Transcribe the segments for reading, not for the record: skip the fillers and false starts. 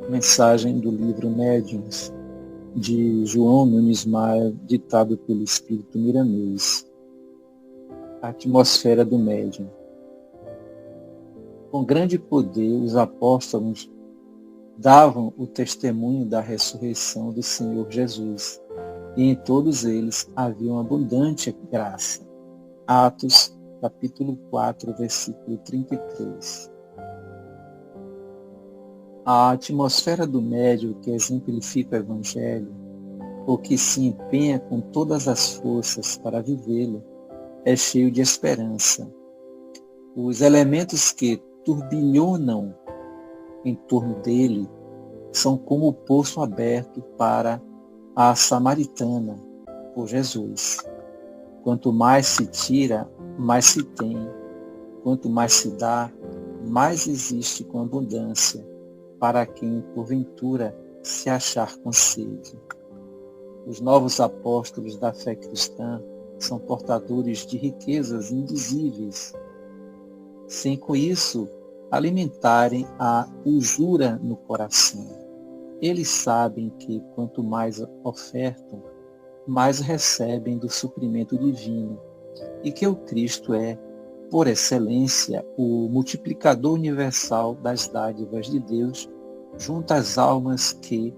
Mensagem do livro Médiuns, de João Nunes Maia, ditado pelo Espírito Milanês. A atmosfera do médium. Com grande poder, os apóstolos davam o testemunho da ressurreição do Senhor Jesus, e em todos eles havia uma abundante graça. Atos, capítulo 4, versículo 33. A atmosfera do médium que exemplifica o Evangelho, ou que se empenha com todas as forças para vivê-lo, é cheio de esperança. Os elementos que turbilhonam em torno dele são como o poço aberto para a samaritana, por Jesus. Quanto mais se tira, mais se tem. Quanto mais se dá, mais existe com abundância para quem, porventura, se achar com sede. Os novos apóstolos da fé cristã são portadores de riquezas indizíveis, sem com isso alimentarem a usura no coração. Eles sabem que quanto mais ofertam, mais recebem do suprimento divino, e que o Cristo é, por excelência, o multiplicador universal das dádivas de Deus junto às almas que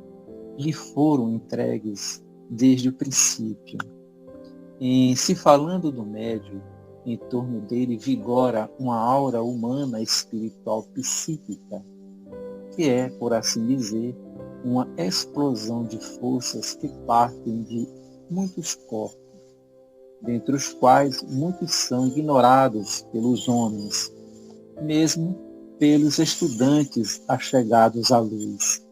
lhe foram entregues desde o princípio. Em se falando do médium, em torno dele vigora uma aura humana espiritual psíquica, que é, por assim dizer, uma explosão de forças que partem de muitos corpos, dentre os quais muitos são ignorados pelos homens, mesmo pelos estudantes achegados à luz.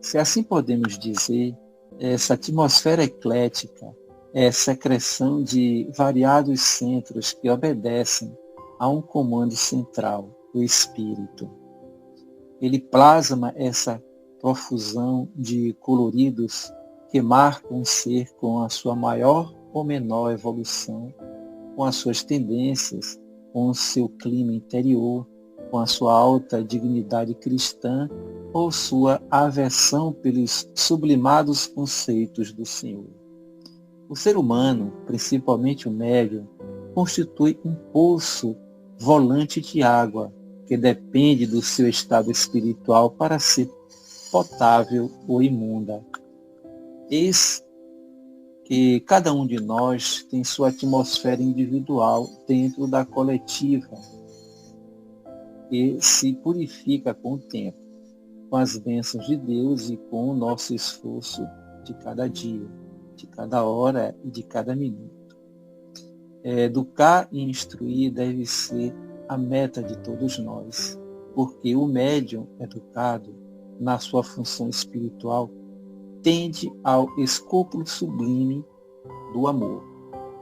Se assim podemos dizer, essa atmosfera eclética é secreção de variados centros que obedecem a um comando central, o Espírito. Ele plasma essa profusão de coloridos que marcam o ser com a sua maior ou menor evolução, com as suas tendências, com o seu clima interior, com a sua alta dignidade cristã ou sua aversão pelos sublimados conceitos do Senhor. O ser humano, principalmente o médium, constitui um poço volante de água que depende do seu estado espiritual para ser potável ou imunda. Eis que cada um de nós tem sua atmosfera individual dentro da coletiva e se purifica com o tempo, com as bênçãos de Deus e com o nosso esforço de cada dia, de cada hora e de cada minuto. Educar e instruir deve ser a meta de todos nós, porque o médium educado, na sua função espiritual, tende ao escopo sublime do amor,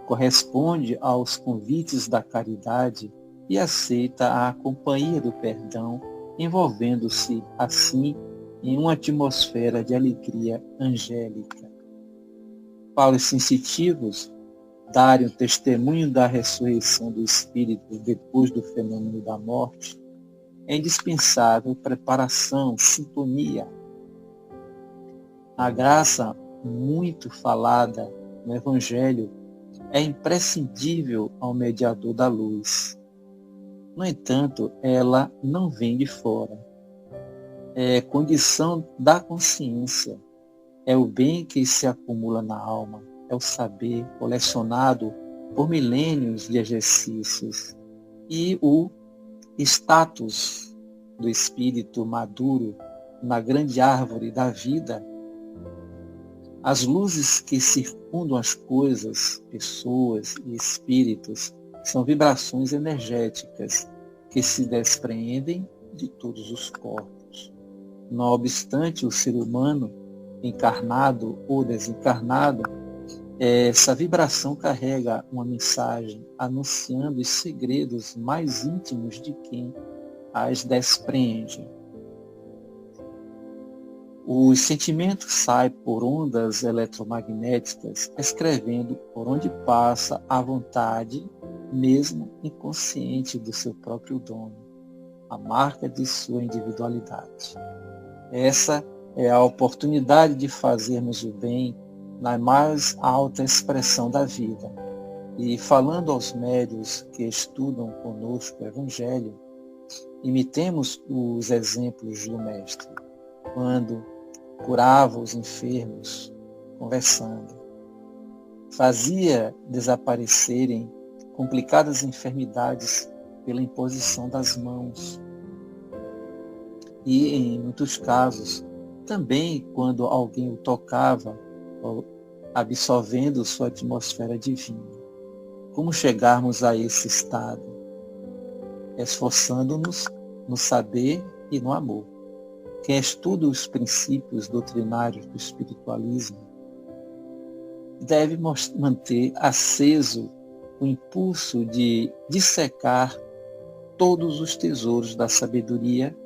corresponde aos convites da caridade e aceita a companhia do perdão, envolvendo-se assim em uma atmosfera de alegria angélica. Para os sensitivos, darem o testemunho da ressurreição do Espírito depois do fenômeno da morte, é indispensável preparação, sintonia. A graça muito falada no Evangelho é imprescindível ao mediador da luz. No entanto, ela não vem de fora. É condição da consciência. É o bem que se acumula na alma. É o saber colecionado por milênios de exercícios. E o status do espírito maduro na grande árvore da vida. As luzes que circundam as coisas, pessoas e espíritos são vibrações energéticas que se despreendem de todos os corpos. Não obstante o ser humano, encarnado ou desencarnado, essa vibração carrega uma mensagem anunciando os segredos mais íntimos de quem as despreende. Os sentimentos saem por ondas eletromagnéticas, escrevendo por onde passa a vontade, mesmo inconsciente do seu próprio dono, a marca de sua individualidade. Essa é a oportunidade de fazermos o bem na mais alta expressão da vida. E falando aos médiuns que estudam conosco o Evangelho, imitemos os exemplos do Mestre, quando curava os enfermos, conversando, fazia desaparecerem complicadas enfermidades pela imposição das mãos. E, em muitos casos, também quando alguém o tocava, absorvendo sua atmosfera divina. Como chegarmos a esse estado? Esforçando-nos no saber e no amor. Quem estuda os princípios doutrinários do espiritualismo deve manter aceso o impulso de dissecar todos os tesouros da sabedoria,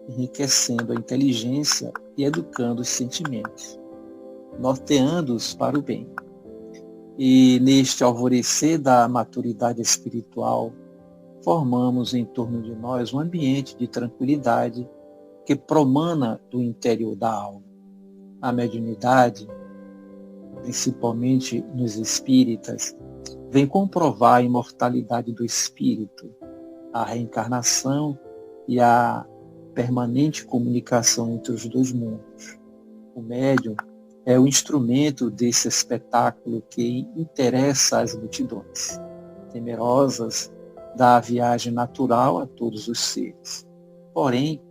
enriquecendo a inteligência e educando os sentimentos, norteando-os para o bem. E neste alvorecer da maturidade espiritual, formamos em torno de nós um ambiente de tranquilidade que promana do interior da alma. A mediunidade, principalmente nos espíritas, vem comprovar a imortalidade do espírito, a reencarnação e a permanente comunicação entre os dois mundos. O médium é o instrumento desse espetáculo que interessa às multidões, temerosas da viagem natural a todos os seres. Porém,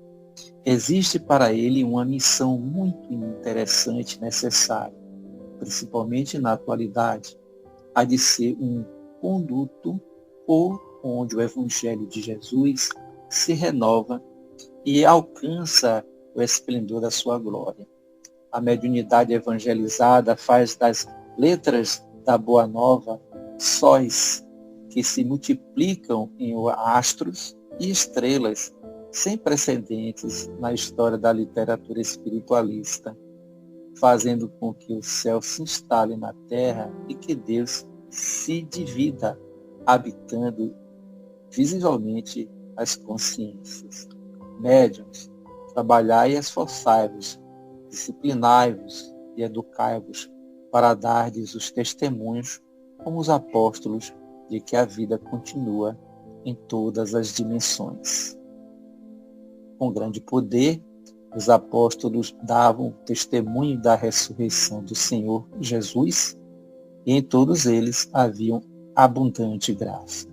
existe para ele uma missão muito interessante e necessária, principalmente na atualidade, a de ser um conduto por onde o Evangelho de Jesus se renova e alcança o esplendor da sua glória. A mediunidade evangelizada faz das letras da Boa Nova sóis que se multiplicam em astros e estrelas sem precedentes na história da literatura espiritualista, fazendo com que o céu se instale na terra e que Deus se divida, habitando visivelmente as consciências. Médiuns, trabalhai e esforçai-vos, disciplinai-vos e educai-vos para dar-lhes os testemunhos como os apóstolos de que a vida continua em todas as dimensões. Com grande poder, os apóstolos davam testemunho da ressurreição do Senhor Jesus e em todos eles haviam abundante graça.